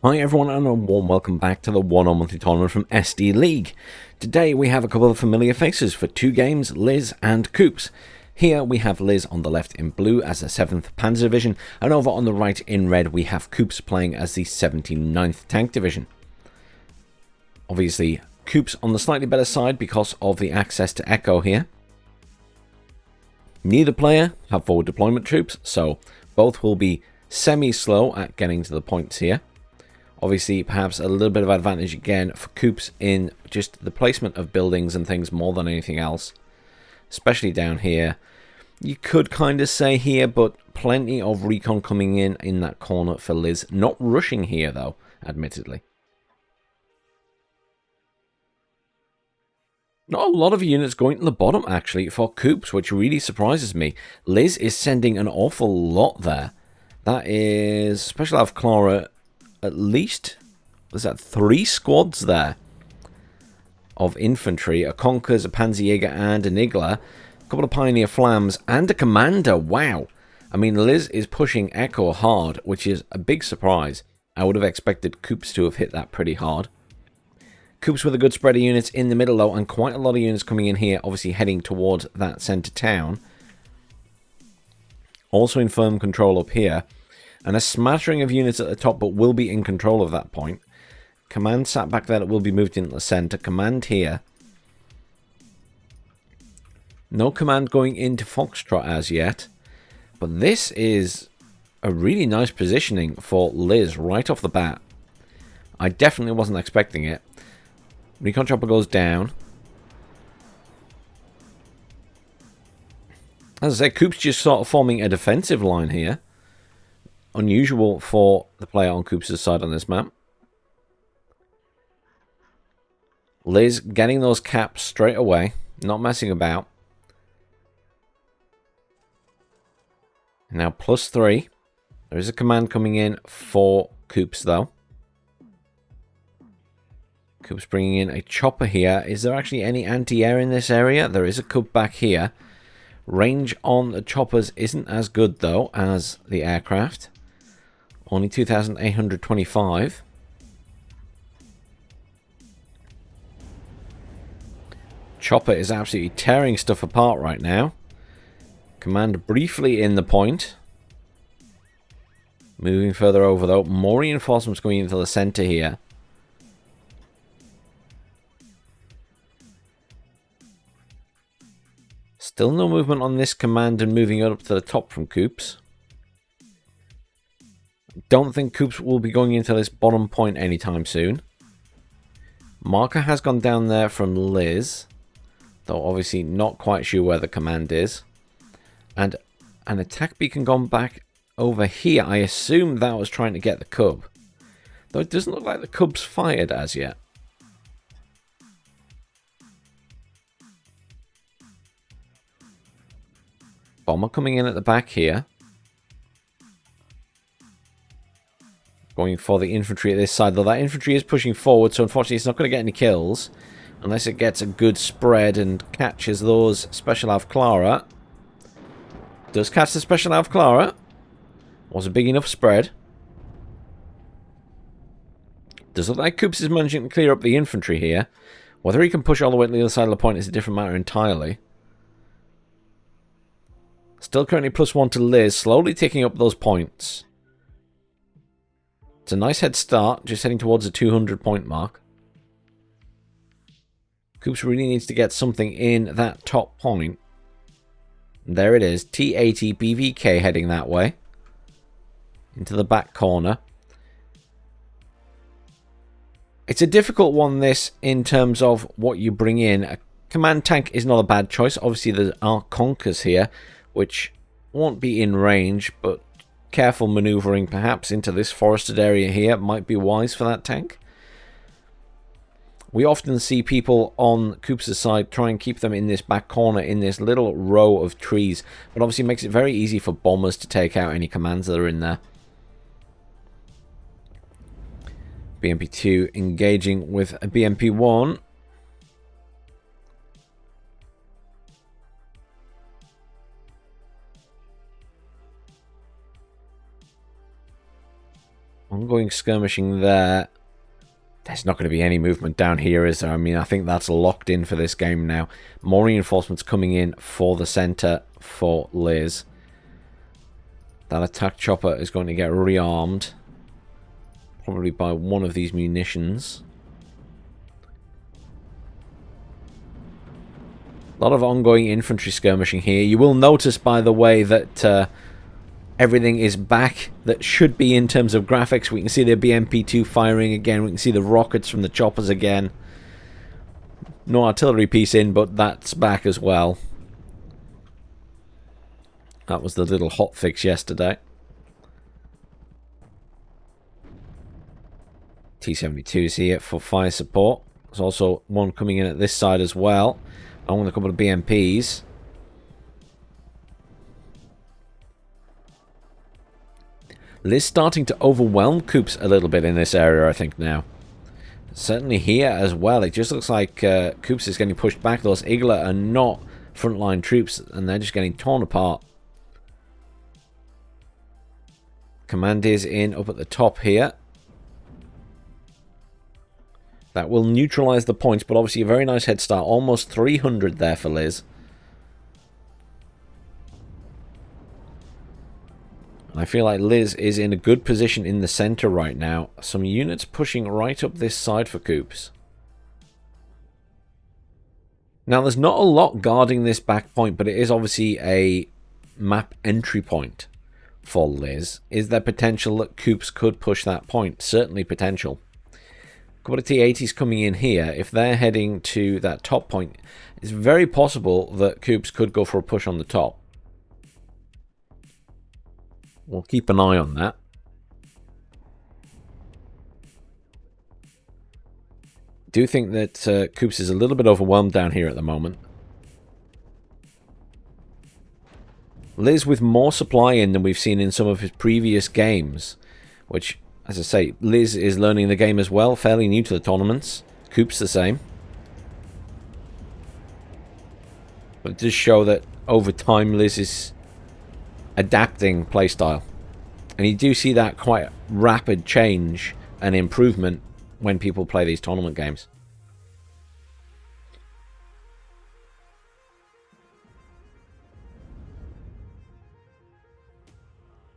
Hi everyone and a warm welcome back to the WARNO Monthly Tournament from SD League. Today we have a couple of familiar faces for two games, Liz and Coopz. Here we have Liz on the left in blue as the 7th Panzer Division, and over on the right in red we have Coopz playing as the 79th Tank Division. Obviously Coopz on the slightly better side because of the access to Echo here. Neither player have forward deployment troops, so both will be semi-slow at getting to the points here. Obviously, perhaps a little bit of advantage again for Coopz in just the placement of buildings and things more than anything else. Especially down here. You could kind of say here, but plenty of recon coming in that corner for Liz. Not rushing here, though, admittedly. Not a lot of units going to the bottom, actually, for Coopz, which really surprises me. Liz is sending an awful lot there. That is Special Av Clara. At least, was that 3 squads there of infantry, a Conkers, a Panzerjäger, and an Igla, a couple of Pioneer Flams, and a Commander. Wow. I mean, Liz is pushing Echo hard, which is a big surprise. I would have expected Coopz to have hit that pretty hard. Coopz with a good spread of units in the middle, though, and quite a lot of units coming in here, obviously heading towards that centre town. Also in firm control up here. And a smattering of units at the top, but will be in control of that point. Command sat back there that will be moved into the centre. Command here. No command going into Foxtrot as yet. But this is a really nice positioning for Liz right off the bat. I definitely wasn't expecting it. Recon chopper goes down. As I say, Coopz just sort of forming a defensive line here. Unusual for the player on Coopz' side on this map. Liz getting those caps straight away, not messing about. Now +3. There is a command coming in for Coopz though. Coopz bringing in a chopper here. Is there actually any anti-air in this area? There is a Coop back here. Range on the choppers isn't as good though as the aircraft. Only 2,825. Chopper is absolutely tearing stuff apart right now. Command briefly in the point. Moving further over though. More reinforcements going into the center here. Still no movement on this command and moving up to the top from Coopz. Don't think Coopz will be going into this bottom point anytime soon. Marker has gone down there from Liz. Though obviously not quite sure where the command is. And an attack beacon gone back over here. I assume that was trying to get the Cub. Though it doesn't look like the Cub's fired as yet. Bomber coming in at the back here. Going for the infantry at this side, though that infantry is pushing forward, so unfortunately it's not going to get any kills. Unless it gets a good spread and catches those Special Av Clara. Does catch the Special Av Clara. Was a big enough spread. Does look like Coopz is managing to clear up the infantry here. Whether he can push all the way to the other side of the point is a different matter entirely. Still currently +1 to Liz, slowly ticking up those points. It's a nice head start, just heading towards the 200 point mark. Coopz really needs to get something in that top point. And there it is, T80 BVK heading that way. Into the back corner. It's a difficult one, this, in terms of what you bring in. A command tank is not a bad choice. Obviously, there are Conkers here, which won't be in range, but careful maneuvering perhaps into this forested area here might be wise for that tank. We often see people on Coopz' side try and keep them in this back corner in this little row of trees, but obviously makes it very easy for bombers to take out any commands that are in there. BMP2 engaging with a BMP1. ongoing skirmishing there. There's not going to be any movement down here, is there? I mean, I think that's locked in for this game now. More reinforcements coming in for the center for Liz. That attack chopper is going to get rearmed. Probably by one of these munitions. A lot of ongoing infantry skirmishing here. You will notice, by the way, that everything is back that should be in terms of graphics. We can see the BMP-2 firing again. We can see the rockets from the choppers again. No artillery piece in, but that's back as well. That was the little hot fix yesterday. T-72s here for fire support. There's also one coming in at this side as well. Along with a couple of BMPs. Liz starting to overwhelm Coopz a little bit in this area, I think, now. Certainly here as well. It just looks like Coopz is getting pushed back. Those Igla are not frontline troops, and they're just getting torn apart. Command is in up at the top here. That will neutralize the points, but obviously a very nice head start. Almost 300 there for Liz. I feel like Liz is in a good position in the center right now. Some units pushing right up this side for Coopz. Now, there's not a lot guarding this back point, but it is obviously a map entry point for Liz. Is there potential that Coopz could push that point? Certainly potential. A couple of T-80s coming in here. If they're heading to that top point, it's very possible that Coopz could go for a push on the top. We'll keep an eye on that. Do think that Coopz is a little bit overwhelmed down here at the moment. Liz with more supply in than we've seen in some of his previous games. Which, as I say, Liz is learning the game as well. Fairly new to the tournaments. Coopz the same. But it does show that over time Liz is adapting playstyle, and you do see that quite rapid change and improvement when people play these tournament games.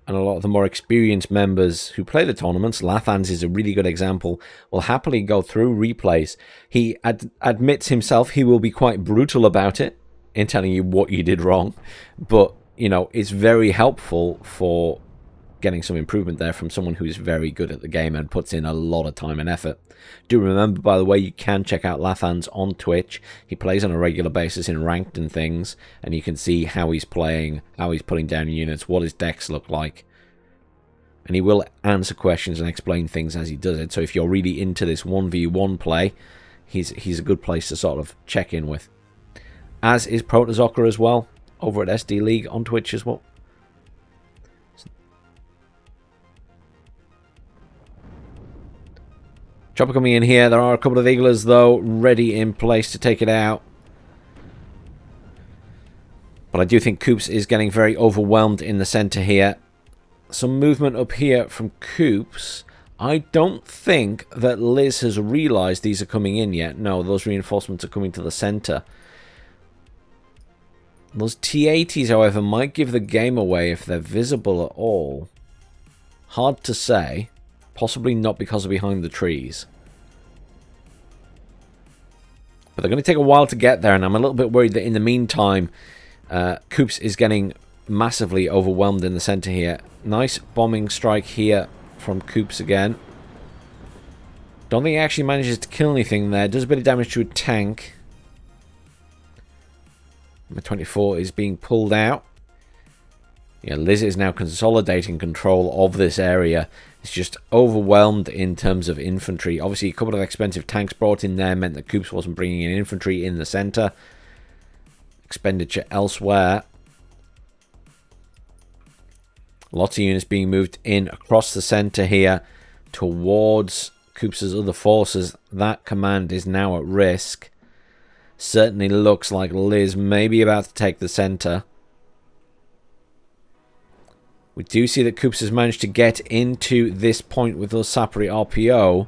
And a lot of the more experienced members who play the tournaments, Lathans is a really good example, will happily go through replays. He admits himself he will be quite brutal about it in telling you what you did wrong, but you know, it's very helpful for getting some improvement there from someone who's very good at the game and puts in a lot of time and effort. Do remember, by the way, you can check out Lathans on Twitch. He plays on a regular basis in ranked and things, and you can see how he's playing, how he's putting down units, what his decks look like. And he will answer questions and explain things as he does it. So if you're really into this 1v1 play, he's a good place to sort of check in with. As is Protozocker as well, over at SD League on Twitch as well. Chopper coming in here. There are a couple of Iglas, though, ready in place to take it out. But I do think Coopz is getting very overwhelmed in the center here. Some movement up here from Coopz. I don't think that Liz has realized these are coming in yet. No, those reinforcements are coming to the center. Those T-80s, however, might give the game away if they're visible at all. Hard to say. Possibly not because of behind the trees. But they're going to take a while to get there, and I'm a little bit worried that in the meantime, Coopz is getting massively overwhelmed in the center here. Nice bombing strike here from Coopz again. Don't think he actually manages to kill anything there. Does a bit of damage to a tank. Number 24 is being pulled out. Yeah, Liz is now consolidating control of this area. It's just overwhelmed in terms of infantry. Obviously, a couple of expensive tanks brought in there meant that Coopz wasn't bringing in infantry in the center. Expenditure elsewhere. Lots of units being moved in across the center here towards Coopz's other forces. That command is now at risk. Certainly looks like Liz may be about to take the center. We do see that Coopz has managed to get into this point with those Sapri RPO.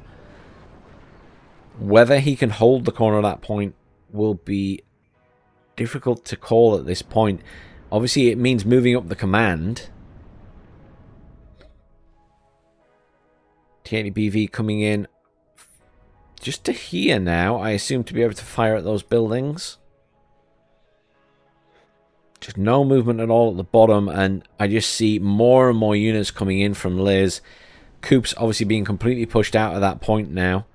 Whether he can hold the corner of that point will be difficult to call at this point. Obviously, it means moving up the command. T80BV coming in just to here now, I assume, to be able to fire at those buildings. Just no movement at all at the bottom, and I just see more and more units coming in from Liz. Coopz obviously being completely pushed out of that point now.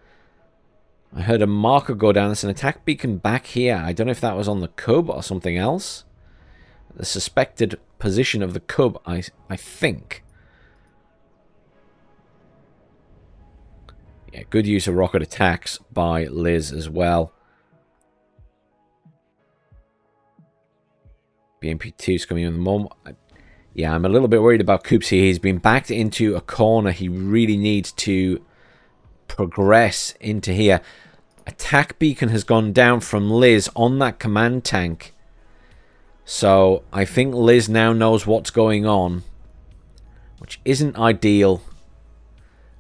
I heard a marker go down. There's an attack beacon back here. I don't know if that was on the Cub or something else. The suspected position of the Cub, I think. Yeah, good use of rocket attacks by Liz as well. BMP2 is coming in the moment. Yeah, I'm a little bit worried about Coopz here. He's been backed into a corner. He really needs to progress into here. Attack beacon has gone down from Liz on that command tank. So I think Liz now knows what's going on, which isn't ideal.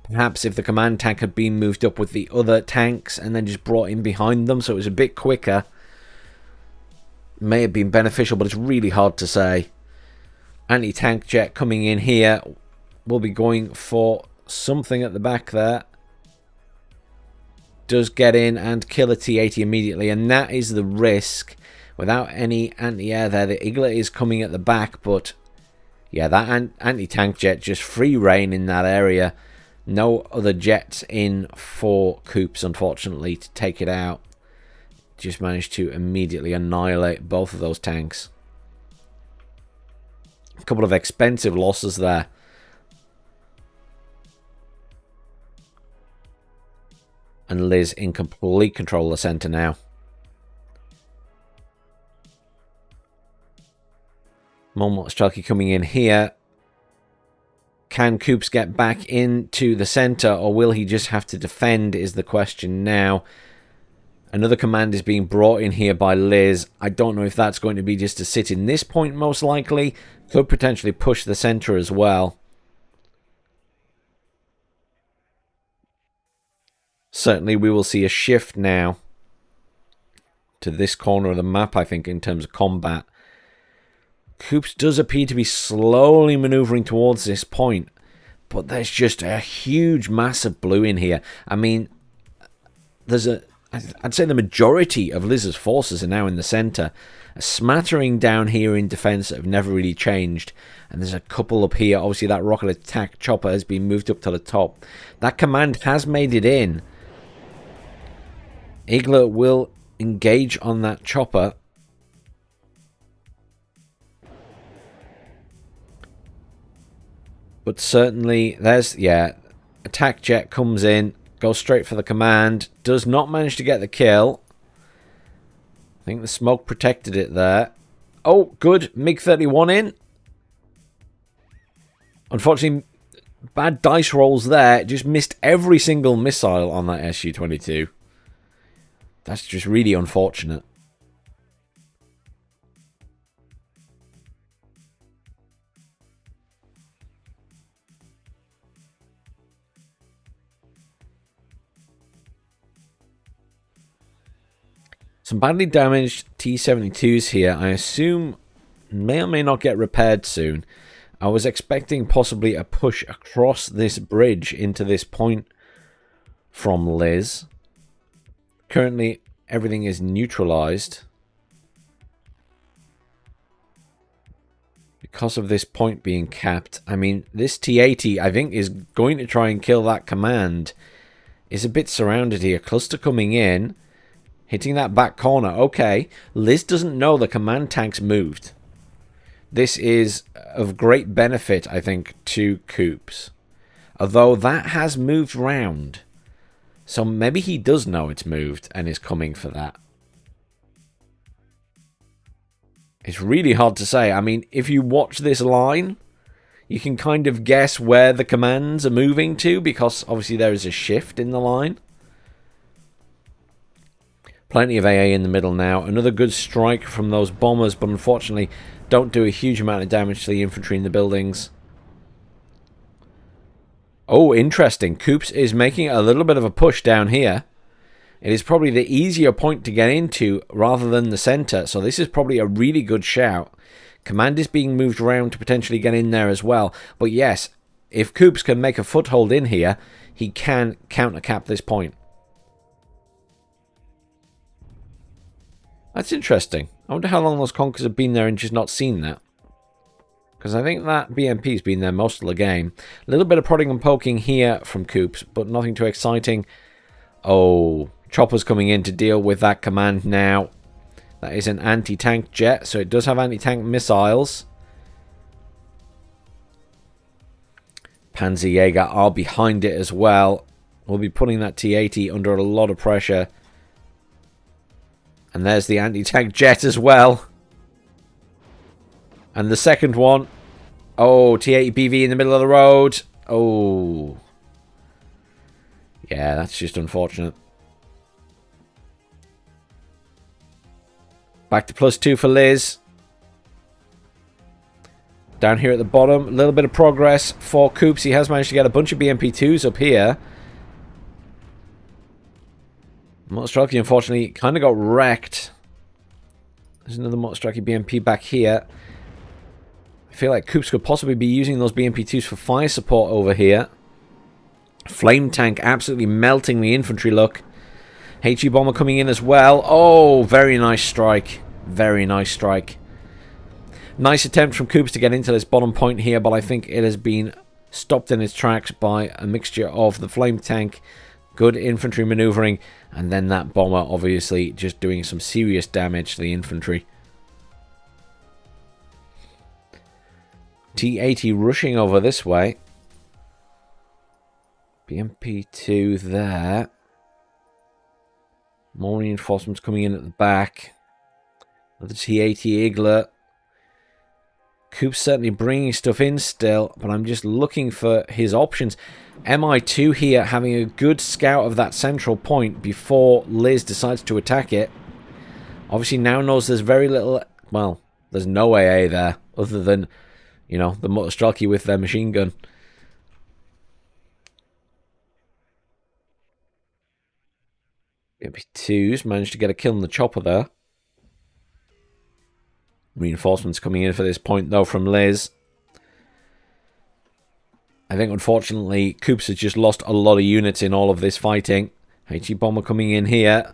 Perhaps if the command tank had been moved up with the other tanks and then just brought in behind them so it was a bit quicker, may have been beneficial, but it's really hard to say. Anti-tank jet coming in here. We'll be going for something at the back there. Does get in and kill a T-80 immediately, and that is the risk. Without any anti-air there, the Eaglet is coming at the back, but yeah, that anti-tank jet just free reign in that area. No other jets in for Coopz, unfortunately, to take it out. Just managed to immediately annihilate both of those tanks. A couple of expensive losses there. And Liz in complete control of the centre now. Monmouth Strelke coming in here. Can Coopz get back into the centre, or will he just have to defend is the question now. Another command is being brought in here by Liz. I don't know if that's going to be just to sit in this point, most likely. Could potentially push the centre as well. Certainly we will see a shift now to this corner of the map, I think, in terms of combat. Coopz does appear to be slowly manoeuvring towards this point, but there's just a huge mass of blue in here. I mean, I'd say the majority of Liz's forces are now in the centre. A smattering down here in defence that have never really changed. And there's a couple up here. Obviously, that rocket attack chopper has been moved up to the top. That command has made it in. Eaglet will engage on that chopper. But certainly, there's, yeah, attack jet comes in. Goes straight for the command. Does not manage to get the kill. I think the smoke protected it there. Oh, good. MiG-31 in. Unfortunately, bad dice rolls there. Just missed every single missile on that Su-22. That's just really unfortunate. Some badly damaged T-72s here, I assume may or may not get repaired soon. I was expecting possibly a push across this bridge into this point from Liz. Currently, everything is neutralized because of this point being capped. I mean, this T-80, I think, is going to try and kill that command. Is a bit surrounded here. Cluster coming in. Hitting that back corner. Okay. Liz doesn't know the command tank's moved. This is of great benefit, I think, to Coopz. Although that has moved round. So maybe he does know it's moved and is coming for that. It's really hard to say. I mean, if you watch this line, you can kind of guess where the commands are moving to, because obviously there is a shift in the line. Plenty of AA in the middle now. Another good strike from those bombers, but unfortunately don't do a huge amount of damage to the infantry in the buildings. Oh, interesting. Coopz is making a little bit of a push down here. It is probably the easier point to get into rather than the center, so this is probably a really good shout. Command is being moved around to potentially get in there as well. But yes, if Coopz can make a foothold in here, he can counter-cap this point. That's interesting. I wonder how long those Conkers have been there and just not seen that. Because I think that BMP's been there most of the game. A little bit of prodding and poking here from Coopz, but nothing too exciting. Oh, Chopper's coming in to deal with that command now. That is an anti-tank jet, so it does have anti-tank missiles. Panzerjäger are behind it as well. We'll be putting that T-80 under a lot of pressure. And there's the anti-tank jet as well. And the second one. Oh, T-80BV in the middle of the road. Oh. Yeah, that's just unfortunate. Back to +2 for Liz. Down here at the bottom, a little bit of progress for Coopz. He has managed to get a bunch of BMP2s up here. Motostrelki, unfortunately, kind of got wrecked. There's another Motostrelki BMP back here. I feel like Coopz could possibly be using those BMP2s for fire support over here. Flame tank absolutely melting the infantry look. HE bomber coming in as well. Oh, very nice strike. Very nice strike. Nice attempt from Coopz to get into this bottom point here, but I think it has been stopped in its tracks by a mixture of the flame tank, good infantry maneuvering, and then that bomber obviously just doing some serious damage to the infantry. T-80 rushing over this way. BMP2 there. More reinforcements coming in at the back. Another T-80 Igler. Coopz certainly bringing stuff in still, but I'm just looking for his options. MI2 here having a good scout of that central point before Liz decides to attack it. Obviously now knows there's very little... Well, there's no AA there other than, you know, the Motostrelki with their machine gun. MP2s managed to get a kill on the chopper there. Reinforcements coming in for this point, though, from Liz. I think, unfortunately, Coopz has just lost a lot of units in all of this fighting. HE bomber coming in here.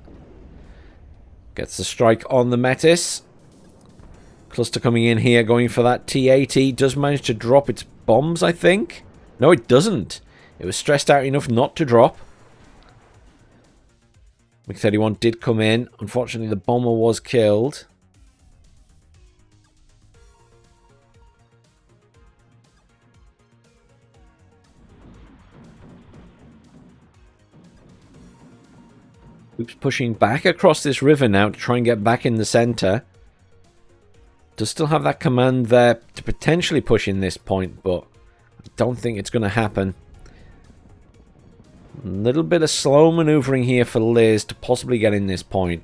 Gets the strike on the Metis. Cluster coming in here, going for that T-80. Does manage to drop its bombs, I think. No, it doesn't. It was stressed out enough not to drop. MiG-31 did come in. Unfortunately, the bomber was killed. Coopz pushing back across this river now to try and get back in the center. Does still have that command there to potentially push in this point, but I don't think it's going to happen. A little bit of slow maneuvering here for Liz to possibly get in this point.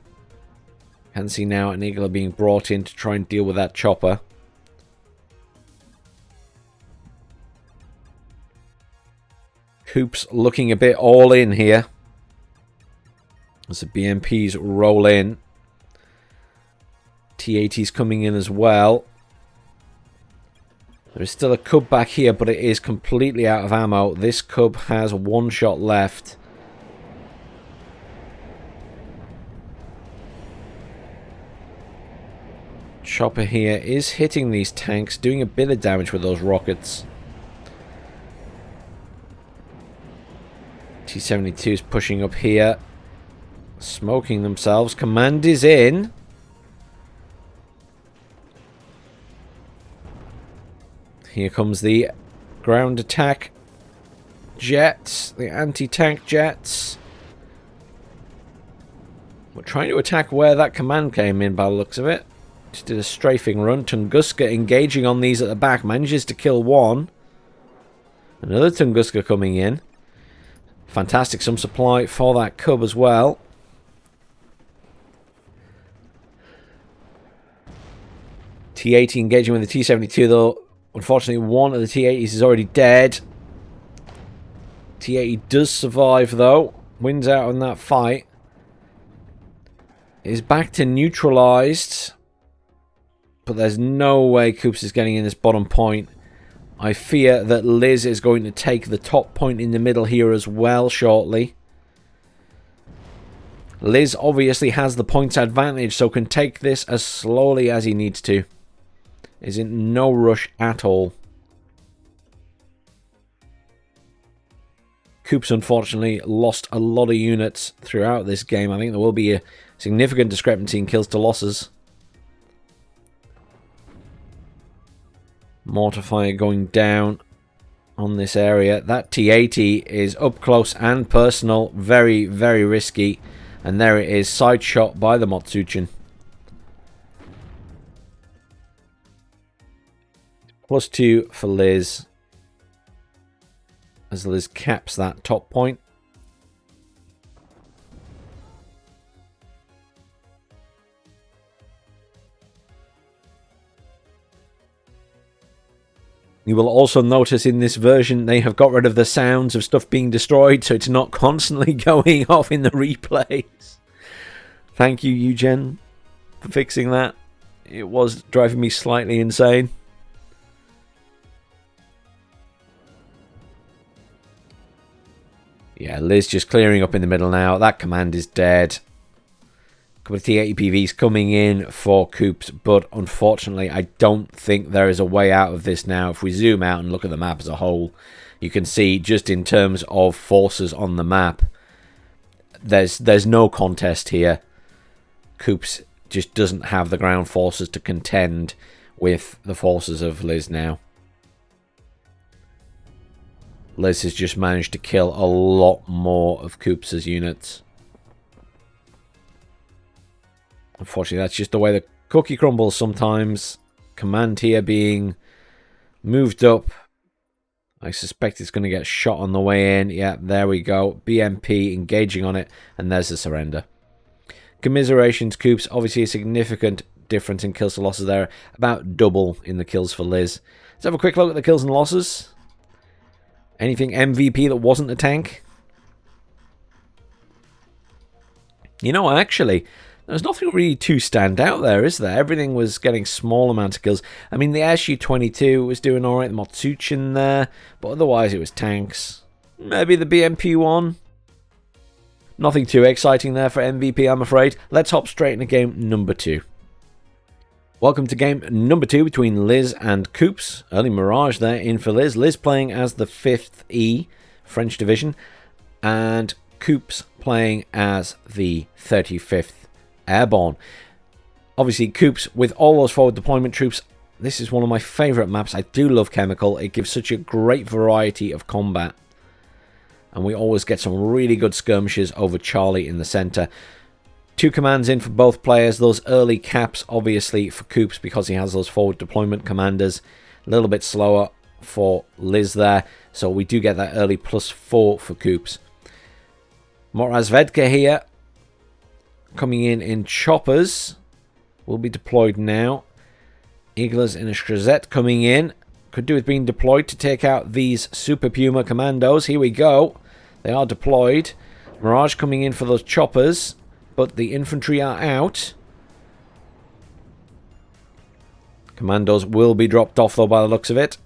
Can see now an Igler being brought in to try and deal with that chopper. Coopz looking a bit all in here as the BMPs roll in. T-80's coming in as well. There is still a Cub back here, but it is completely out of ammo. This Cub has one shot left. Chopper here is hitting these tanks, doing a bit of damage with those rockets. T-72 is pushing up here. Smoking themselves. Command is in. Here comes the ground attack jets, the anti-tank jets. We're trying to attack where that command came in by the looks of it. Just did a strafing run. Tunguska engaging on these at the back. Manages to kill one. Another Tunguska coming in. Fantastic. Some supply for that Cub as well. T-80 engaging with the T-72 though. Unfortunately, one of the T-80s is already dead. T80 does survive, though. Wins out on that fight. Is back to neutralized. But there's no way Coopz is getting in this bottom point. I fear that Liz is going to take the top point in the middle here as well shortly. Liz obviously has the points advantage, so can take this as slowly as he needs to. Is in no rush at all. Coopz unfortunately lost a lot of units throughout this game. I think there will be a significant discrepancy in kills to losses. Mortifier going down on this area. That T80 is up close and personal. Very, very risky. And there it is. Side shot by the Motsuchin. +2 for Liz. As Liz caps that top point. You will also notice in this version they have got rid of the sounds of stuff being destroyed, so it's not constantly going off in the replays. Thank you, Eugen, for fixing that. It was driving me slightly insane. Yeah, Liz just clearing up in the middle now. That command is dead. A couple of T80 PVs coming in for Coopz, but unfortunately I don't think there is a way out of this now. If we zoom out and look at the map as a whole, you can see just in terms of forces on the map, there's no contest here. Coopz just doesn't have the ground forces to contend with the forces of Liz now. Liz has just managed to kill a lot more of Coopz's units. Unfortunately, that's just the way the cookie crumbles sometimes. Command here being moved up. I suspect it's going to get shot on the way in. Yeah, there we go. BMP engaging on it, and there's the surrender. Commiserations, Coopz. Obviously a significant difference in kills to losses there. About double in the kills for Liz. Let's have a quick look at the kills and losses. Anything MVP that wasn't a tank? You know, actually, there's nothing really too stand out there, is there? Everything was getting small amounts of kills. I mean, the SU-22 was doing alright, the Motsuchin there, but otherwise it was tanks. Maybe the BMP one. Nothing too exciting there for MVP, I'm afraid. Let's hop straight into game number 2. Welcome to game number 2 between Liz and Coopz. Early Mirage there in for Liz. Liz playing as the 5th E, French Division, and Coopz playing as the 35th Airborne. Obviously, Coopz with all those forward deployment troops. This is one of my favourite maps. I do love Chemical. It gives such a great variety of combat. And we always get some really good skirmishes over Charlie in the centre. 2 commands in for both players. Those early caps, obviously, for Coopz because he has those forward deployment commanders. A little bit slower for Liz there. So we do get that early +4 for Coopz. Morazvedka here. Coming in choppers. Will be deployed now. Eagles in a Shkrezet coming in. Could do with being deployed to take out these Super Puma commandos. Here we go. They are deployed. Mirage coming in for those choppers. But the infantry are out. Commandos will be dropped off though by the looks of it.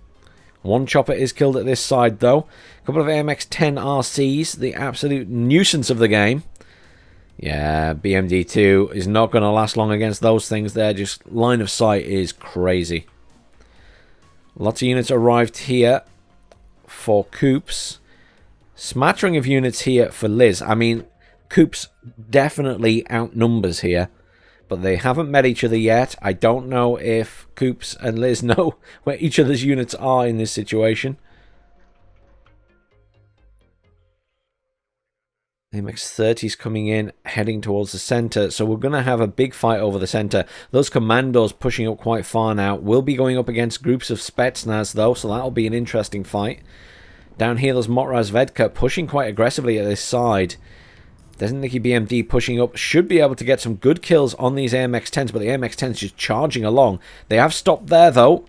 One chopper is killed at this side though. A couple of AMX-10 RCs. The absolute nuisance of the game. Yeah, BMD2 is not going to last long against those things there. Just line of sight is crazy. Lots of units arrived here for Coopz. Smattering of units here for Liz. I mean, Coopz definitely outnumbers here. But they haven't met each other yet. I don't know if Coopz and Liz know where each other's units are in this situation. MX-30's coming in, heading towards the centre. So we're going to have a big fight over the centre. Those commandos pushing up quite far now. Will be going up against groups of Spetsnaz though. So that'll be an interesting fight. Down here, there's Morazvedka pushing quite aggressively at this side. Desniki BMD pushing up. Should be able to get some good kills on these AMX-10s. But the AMX-10's just charging along. They have stopped there though.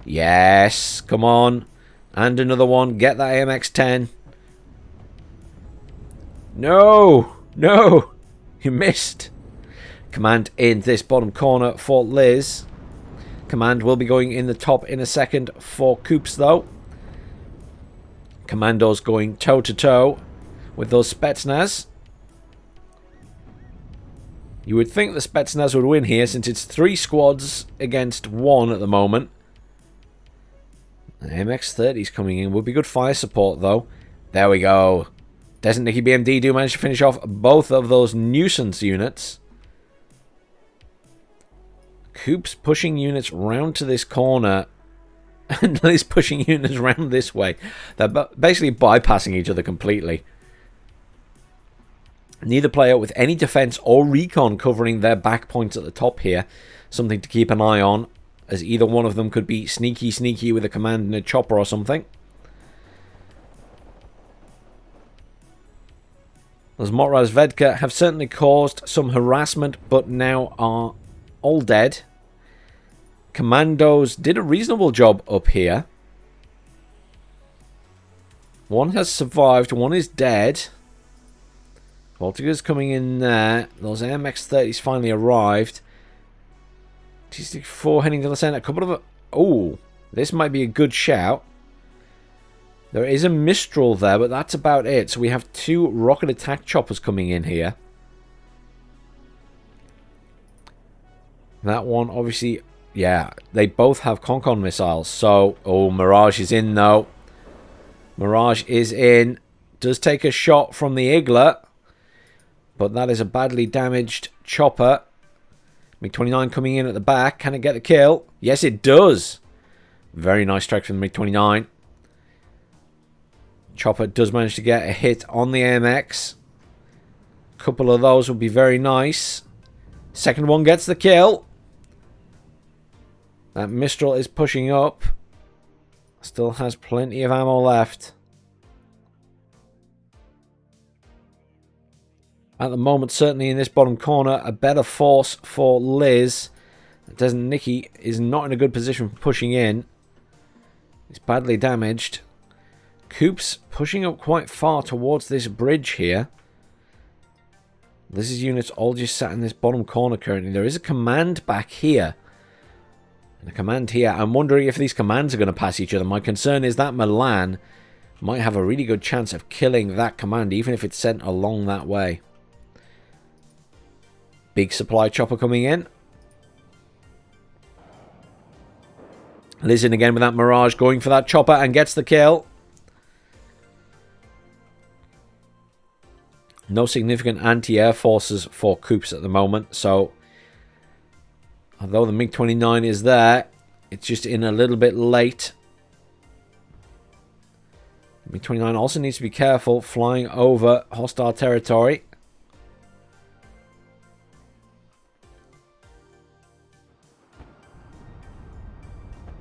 Yes, come on. And another one. Get that AMX-10. No! No! You missed. Command in this bottom corner for Liz. Command will be going in the top in a second for Coopz, though. Commandos going toe-to-toe with those Spetsnaz. You would think the Spetsnaz would win here, since it's 3 squads against 1 at the moment. The MX-30's coming in. Would be good fire support, though. There we go. Doesn't Nicky BMD do manage to finish off both of those nuisance units? Coopz pushing units round to this corner, and Liz pushing units round this way. They're basically bypassing each other completely. Neither player with any defense or recon covering their back points at the top here. Something to keep an eye on, as either one of them could be sneaky with a command and a chopper or something. Those Motraz Vedka have certainly caused some harassment, but now are all dead. Commandos did a reasonable job up here. One has survived, one is dead. Voltiga's coming in there. Those MX-30s finally arrived. T64 heading to the center. A couple of... Oh, this might be a good shout. There is a Mistral there, but that's about it. So we have 2 rocket attack choppers coming in here. That one, obviously... Yeah, they both have Concon missiles. So, oh, Mirage is in, though. Mirage is in. Does take a shot from the Igla. But that is a badly damaged chopper. MiG-29 coming in at the back. Can it get the kill? Yes, it does. Very nice strike from the MiG-29. Chopper does manage to get a hit on the AMX. A couple of those would be very nice. Second one gets the kill. That Mistral is pushing up. Still has plenty of ammo left. At the moment, certainly in this bottom corner, a better force for Liz. Doesn't Nicky is not in a good position for pushing in. He's badly damaged. Coopz pushing up quite far towards this bridge here. Liz's units all just sat in this bottom corner currently. There is a command back here. And a command here. I'm wondering if these commands are going to pass each other. My concern is that Milan might have a really good chance of killing that command, even if it's sent along that way. Big supply chopper coming in. Liz in again with that Mirage, going for that chopper and gets the kill. No significant anti-air forces for Coopz at the moment, so although the MiG-29 is there, it's just in a little bit late. MiG-29 also needs to be careful flying over hostile territory.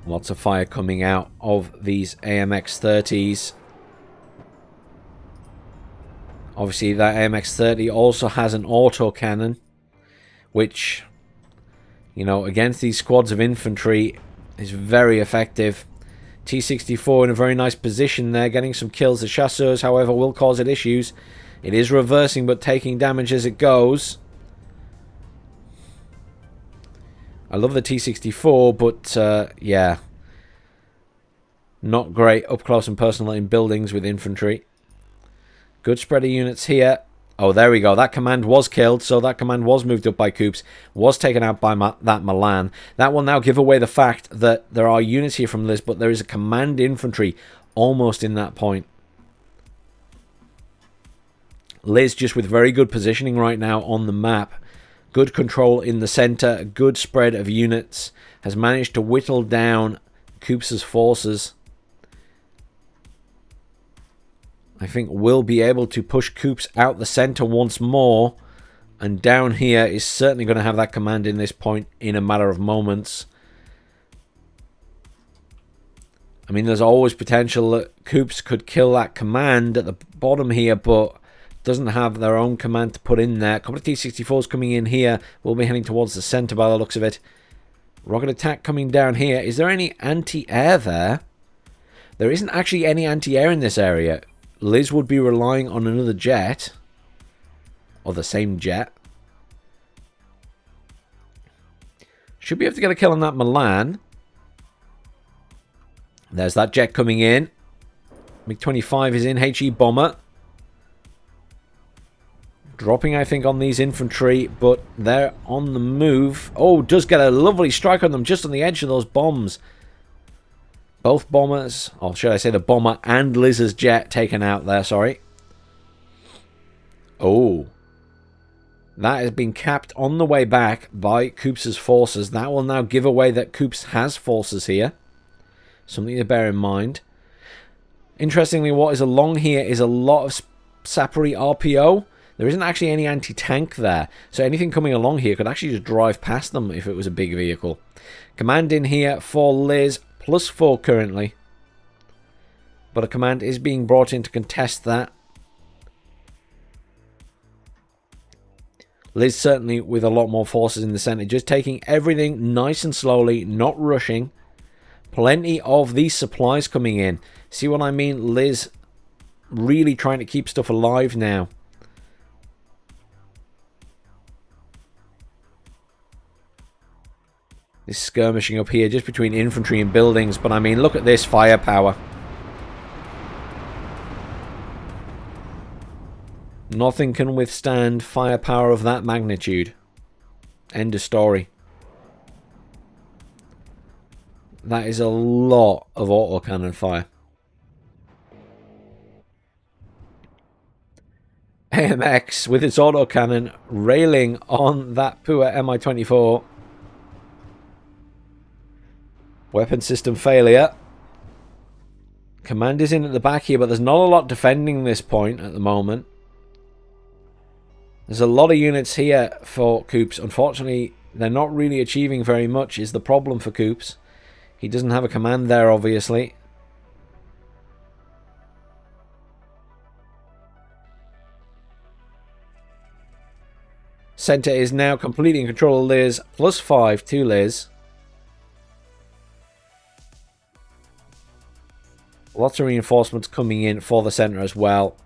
Lots of fire coming out of these AMX-30s. Obviously, that AMX-30 also has an autocannon, which, you know, against these squads of infantry is very effective. T-64 in a very nice position there, getting some kills. The chasseurs, however, will cause it issues. It is reversing, but taking damage as it goes. I love the T-64, but, yeah, not great up close and personal in buildings with infantry. Good spread of units here. Oh, there we go. That command was killed, so that command was moved up by Coopz. Was taken out by that Milan. That will now give away the fact that there are units here from Liz, but there is a command infantry almost in that point. Liz just with very good positioning right now on the map. Good control in the center. Good spread of units. Has managed to whittle down Coopz's forces. I think we'll be able to push Coopz out the center once more. And down here is certainly going to have that command in this point in a matter of moments. I mean, there's always potential that Coopz could kill that command at the bottom here, but doesn't have their own command to put in there. A couple of T-64s coming in here. We'll be heading towards the center by the looks of it. Rocket attack coming down here. Is there any anti-air there? There isn't actually any anti-air in this area. Liz would be relying on another jet. or the same jet. Should be able to get a kill on that Milan. There's that jet coming in. MiG-25 is in, HE bomber. Dropping, I think, on these infantry, but they're on the move. Oh, does get a lovely strike on them just on the edge of those bombs. Both bombers, or should I say the bomber and Liz's jet taken out there, sorry. Oh. That has been capped on the way back by Coopz's forces. That will now give away that Coopz has forces here. Something to bear in mind. Interestingly, what is along here is a lot of Sappery RPO. There isn't actually any anti-tank there. So anything coming along here could actually just drive past them if it was a big vehicle. Command in here for Liz. +4 currently. But a command is being brought in to contest that. Liz certainly with a lot more forces in the center. Just taking everything nice and slowly. Not rushing. Plenty of these supplies coming in. See what I mean? Liz really trying to keep stuff alive now. This skirmishing up here just between infantry and buildings. But I mean, look at this firepower. Nothing can withstand firepower of that magnitude. End of story. That is a lot of autocannon fire. AMX with its autocannon railing on that poor Mi-24. Weapon system failure. Command is in at the back here, but there's not a lot defending this point at the moment. There's a lot of units here for Coopz. Unfortunately, they're not really achieving very much is the problem for Coopz. He doesn't have a command there, obviously. Center is now completely in control of Liz. +5 to Liz. Lots of reinforcements coming in for the center as well.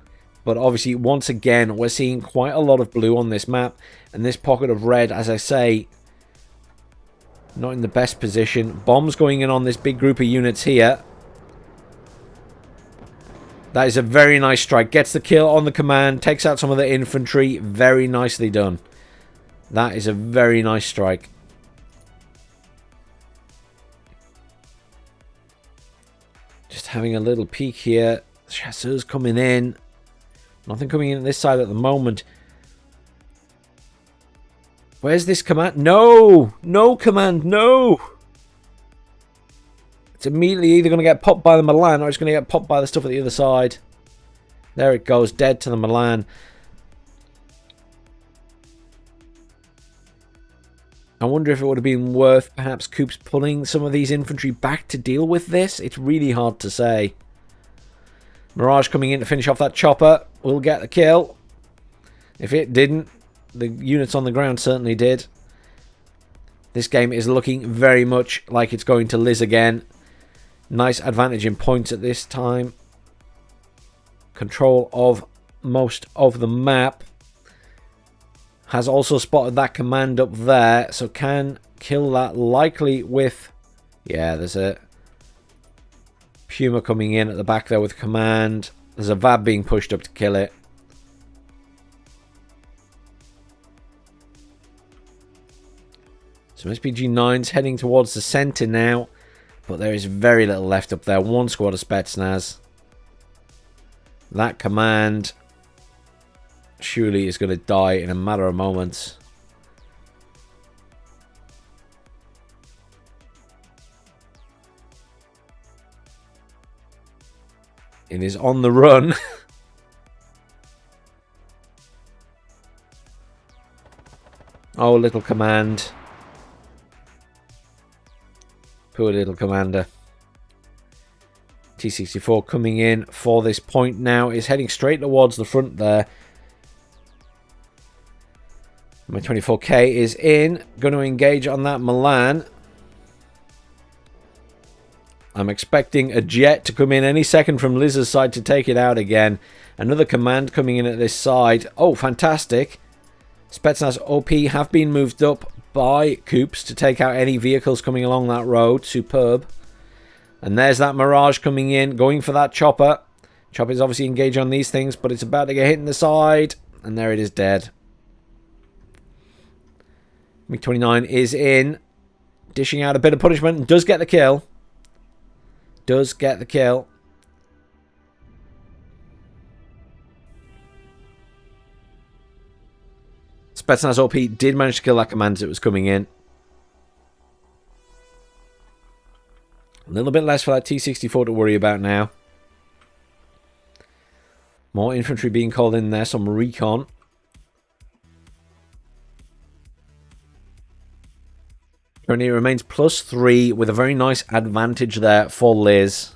But obviously, once again, we're seeing quite a lot of blue on this map. And this pocket of red, as I say, not in the best position. Bombs going in on this big group of units here. That is a very nice strike. Gets the kill on the command. Takes out some of the infantry. Very nicely done. That is a very nice strike. Just having a little peek here. Chasseurs coming in. Nothing coming in this side at the moment. Where's this command? No! No command, no! It's immediately either going to get popped by the Milan or it's going to get popped by the stuff at the other side. There it goes, dead to the Milan. I wonder if it would have been worth perhaps Coopz pulling some of these infantry back to deal with this. It's really hard to say. Mirage coming in to finish off that chopper. Will get the kill. If it didn't, the units on the ground certainly did. This game is looking very much like it's going to Liz again. Nice advantage in points at this time. Control of most of the map. Has also spotted that command up there. So can kill that likely with... Yeah, there's a Puma coming in at the back there with command. There's a VAB being pushed up to kill it. Some SPG-9s heading towards the center now. But there is very little left up there. One squad of Spetsnaz. That command surely is going to die in a matter of moments. It is on the run. Oh, little command. Poor little commander. T-64 coming in for this point now. Is heading straight towards the front there. My 24K is in. Going to engage on that Milan. I'm expecting a jet to come in any second from Liz's side to take it out again. Another command coming in at this side. Oh, fantastic. Spetsnaz OP have been moved up by Coopz to take out any vehicles coming along that road. Superb. And there's that Mirage coming in, going for that chopper. Chopper's obviously engaged on these things, but it's about to get hit in the side. And there it is, dead. MiG-29 is in, dishing out a bit of punishment, and does get the kill. Does get the kill. Spetsnaz OP did manage to kill that command as it was coming in. A little bit less for that T-64 to worry about now. More infantry being called in there, some recon. Tourney remains +3 with a very nice advantage there for Liz.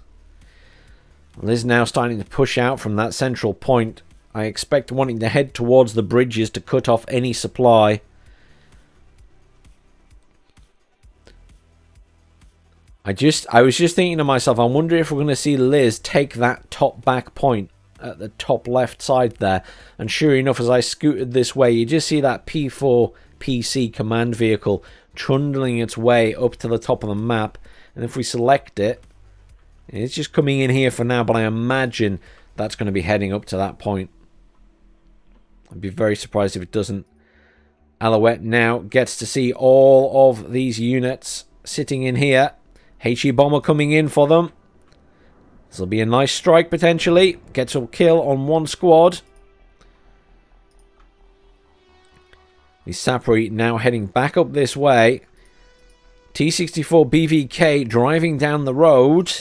Liz now starting to push out from that central point. I expect wanting to head towards the bridges to cut off any supply. I was just thinking to myself, I wonder if we're going to see Liz take that top back point at the top left side there. And sure enough, as I scooted this way, you just see that P4 PC command vehicle trundling its way up to the top of the map. And if we select it, it's just coming in here for now, but I imagine that's going to be heading up to that point. I'd be very surprised if it doesn't. Alouette now gets to see all of these units sitting in here. HE bomber coming in for them. This will be a nice strike potentially. Gets a kill on one squad. The Sapri now heading back up this way. T-64 BVK driving down the road.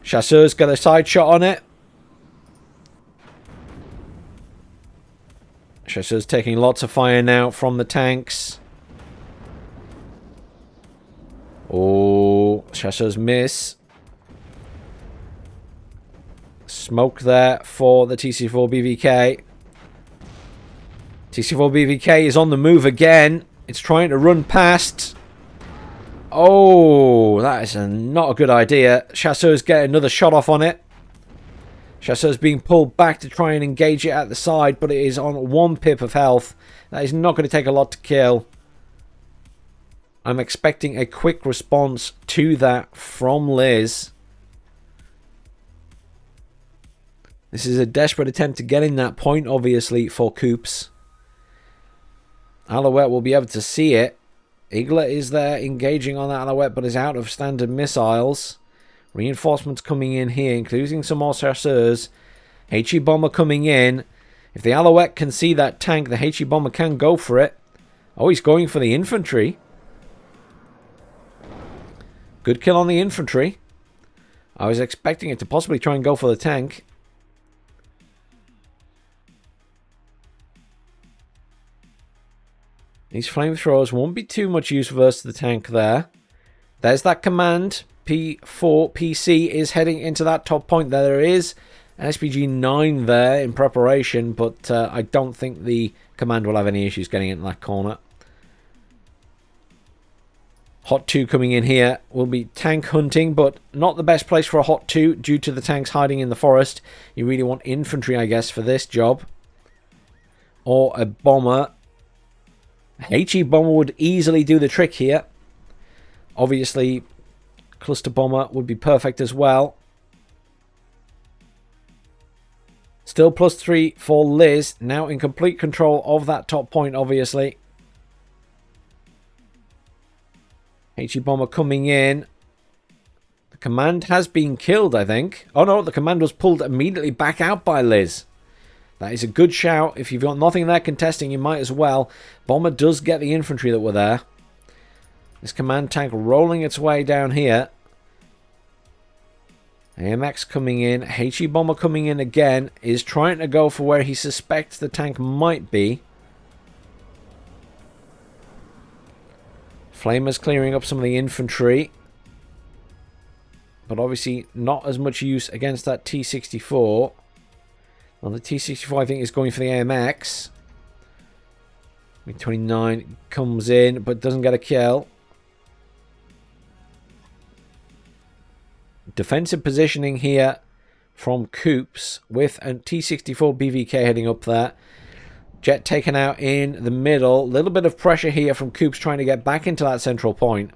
Chasseur's got a side shot on it. Chasseur's taking lots of fire now from the tanks. Oh, Chasseur's miss. Smoke there for the T-64 BVK. T-64 BVK is on the move again. It's trying to run past. Oh, that is not a good idea. Chasseur's getting another shot off on it. Chasseur's being pulled back to try and engage it at the side, but it is on 1 pip of health. That is not going to take a lot to kill. I'm expecting a quick response to that from Liz. This is a desperate attempt to get in that point, obviously, for Coopz. Alouette will be able to see it. Igla is there engaging on that Alouette, but is out of standard missiles. Reinforcements coming in here, including some more chasseurs. HE bomber coming in. If the Alouette can see that tank, the HE bomber can go for it. Oh, he's going for the infantry. Good kill on the infantry. I was expecting it to possibly try and go for the tank. These flamethrowers won't be too much use versus the tank there. There's that command. P4 PC is heading into that top point. There is an SPG-9 there in preparation, but I don't think the command will have any issues getting into that corner. Hot 2 coming in here will be tank hunting, but not the best place for a Hot 2 due to the tanks hiding in the forest. You really want infantry, I guess, for this job. Or a bomber. HE bomber would easily do the trick here. Obviously, cluster bomber would be perfect as well. Still +3 for Liz. Now in complete control of that top point, obviously. HE bomber coming in. The command has been killed, I think. Oh no, the command was pulled immediately back out by Liz. That is a good shout. If you've got nothing there contesting, you might as well. Bomber does get the infantry that were there. This command tank rolling its way down here. AMX coming in. HE bomber coming in again. Is trying to go for where he suspects the tank might be. Flamers clearing up some of the infantry. But obviously not as much use against that T-64. Well, the T-64 I think is going for the AMX. MiG-29 comes in but doesn't get a kill. Defensive positioning here from Coopz with a T64 BVK heading up there. Jet taken out in the middle. A little bit of pressure here from Coopz trying to get back into that central point.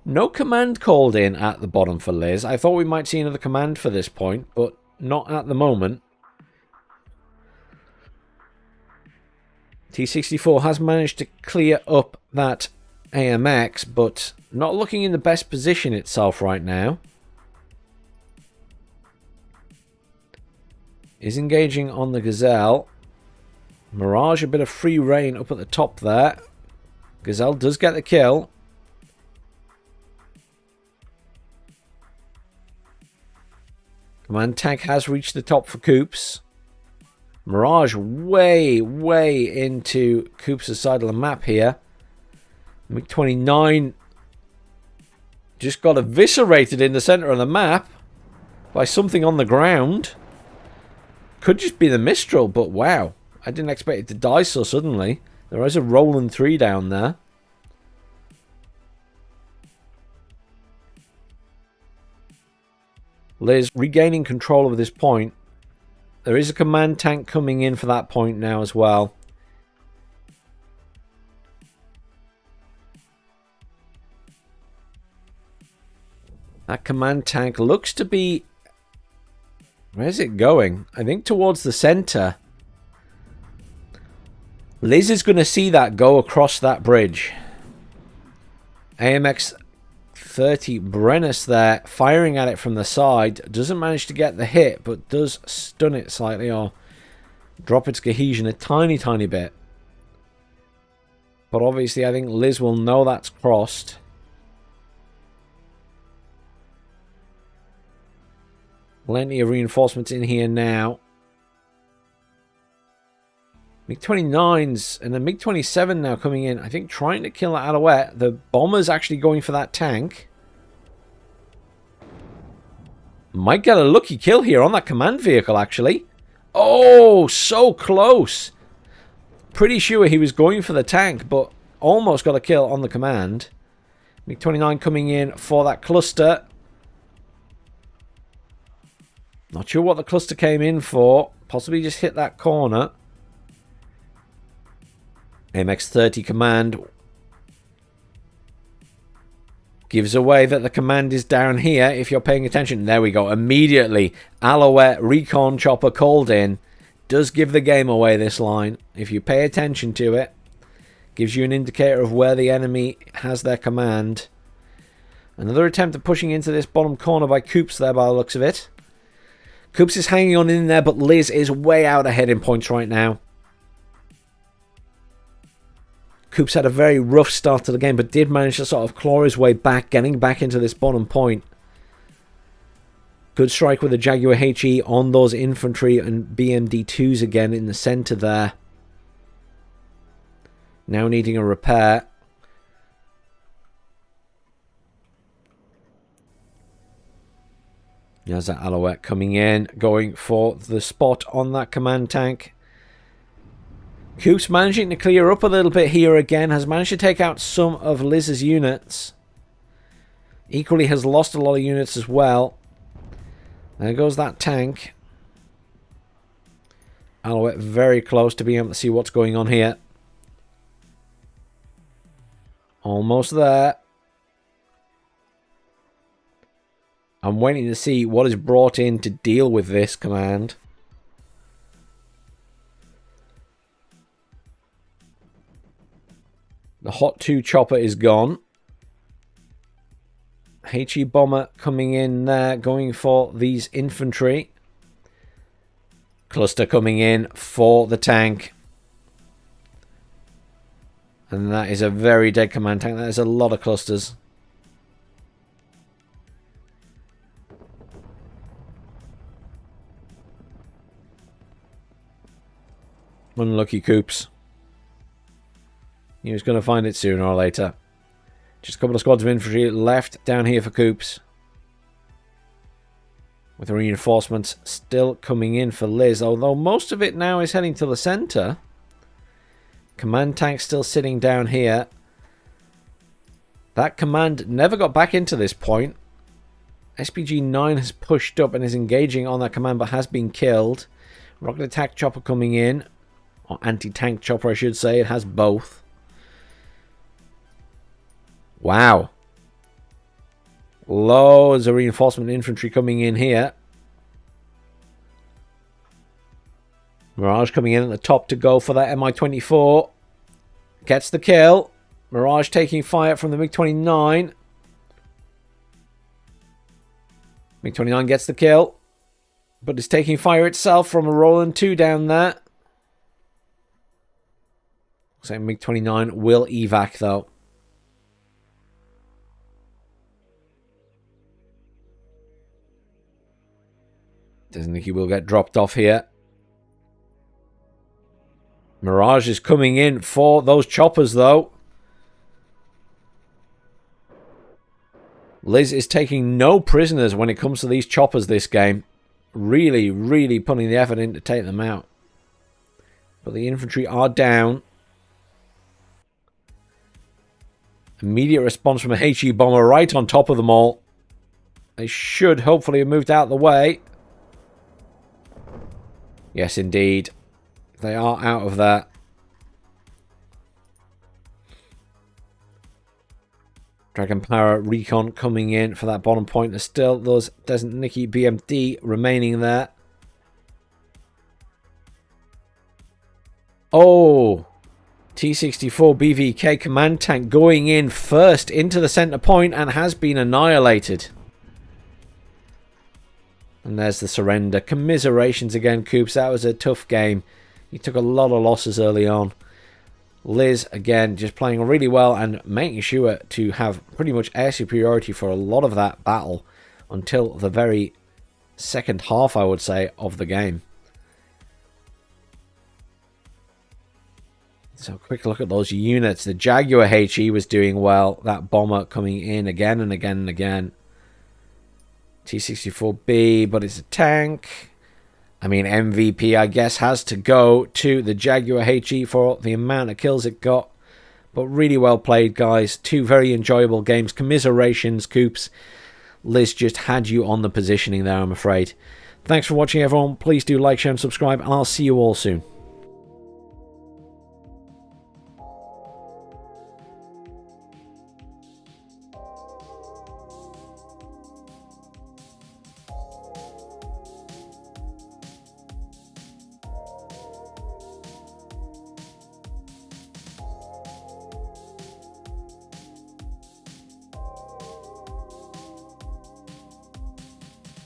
No command called in at the bottom for Liz. I thought we might see another command for this point, but not at the moment. T64 has managed to clear up that AMX, but not looking in the best position itself right now. Is engaging on the Gazelle. Mirage, a bit of free reign up at the top there. Gazelle does get the kill. Command tank has reached the top for Coopz. Mirage way into Coopz' side of the map here. MiG-29 just got eviscerated in the center of the map by something on the ground. Could just be the Mistral, but wow. I didn't expect it to die so suddenly. There is a Roland 3 down there. Liz regaining control of this point. There is a command tank coming in for that point now as well. That command tank looks to be... Where's it going? I think towards the center. Liz is going to see that go across that bridge. AMX 30 Brennus there, firing at it from the side. Doesn't manage to get the hit, but does stun it slightly or drop its cohesion a tiny bit. But obviously I think Liz will know that's crossed. Plenty of reinforcements in here now. MiG-29s and the MiG-27 now coming in. I think trying to kill that Alouette. The bomber's actually going for that tank. Might get a lucky kill here on that command vehicle, actually. Oh, so close. Pretty sure he was going for the tank, but almost got a kill on the command. MiG-29 coming in for that cluster. Not sure what the cluster came in for. Possibly just hit that corner. MX-30 command gives away that the command is down here if you're paying attention. There we go. Immediately, Alouette recon chopper called in. Does give the game away, this line. If you pay attention to it. Gives you an indicator of where the enemy has their command. Another attempt at pushing into this bottom corner by Coopz there by the looks of it. Coopz is hanging on in there, but Liz is way out ahead in points right now. Coopz had a very rough start to the game, but did manage to sort of claw his way back, getting back into this bottom point. Good strike with the Jaguar HE on those infantry and BMD2s again in the center there. Now needing a repair. There's that Alouette coming in, going for the spot on that command tank. Coopz managing to clear up a little bit here again. Has managed to take out some of Liz's units. Equally has lost a lot of units as well. There goes that tank. Alouette very close to being able to see what's going on here. Almost there. I'm waiting to see what is brought in to deal with this command. The Hot 2 chopper is gone. HE bomber coming in there, going for these infantry. Cluster coming in for the tank. And that is a very dead command tank. That is a lot of clusters. Unlucky Coopz. He was going to find it sooner or later. Just a couple of squads of infantry left down here for Coopz. With the reinforcements still coming in for Liz. Although most of it now is heading to the center. Command tank still sitting down here. That command never got back into this point. SPG-9 has pushed up and is engaging on that command, but has been killed. Rocket attack chopper coming in. Or anti-tank chopper, I should say. It has both. Wow. Loads of reinforcement infantry coming in here. Mirage coming in at the top to go for that Mi-24. Gets the kill. Mirage taking fire from the MiG-29. MiG-29 gets the kill. But is taking fire itself from a Roland 2 down there. So MiG-29 will evac though. Doesn't think he will get dropped off here. Mirage is coming in for those choppers though. Liz is taking no prisoners when it comes to these choppers this game. Really, really putting the effort in to take them out. But the infantry are down. Immediate response from a HE bomber right on top of them all. They should hopefully have moved out of the way. Yes, indeed. They are out of there. Dragon Power Recon coming in for that bottom point. There's still those Desert Nicky BMD remaining there. Oh, T-64 BVK command tank going in first into the center point and has been annihilated. And there's the surrender. Commiserations again, Coopz. That was a tough game. You took a lot of losses early on. Liz, again, just playing really well and making sure to have pretty much air superiority for a lot of that battle until the very second half, I would say, of the game. So, quick look at those units. The Jaguar HE was doing well. That bomber coming in again and again and again. T-64B, but it's a tank. I mean, MVP, I guess, has to go to the Jaguar HE for the amount of kills it got. But really well played, guys. Two very enjoyable games. Commiserations, Coopz. Liz just had you on the positioning there, I'm afraid. Thanks for watching, everyone. Please do like, share, and subscribe, and I'll see you all soon.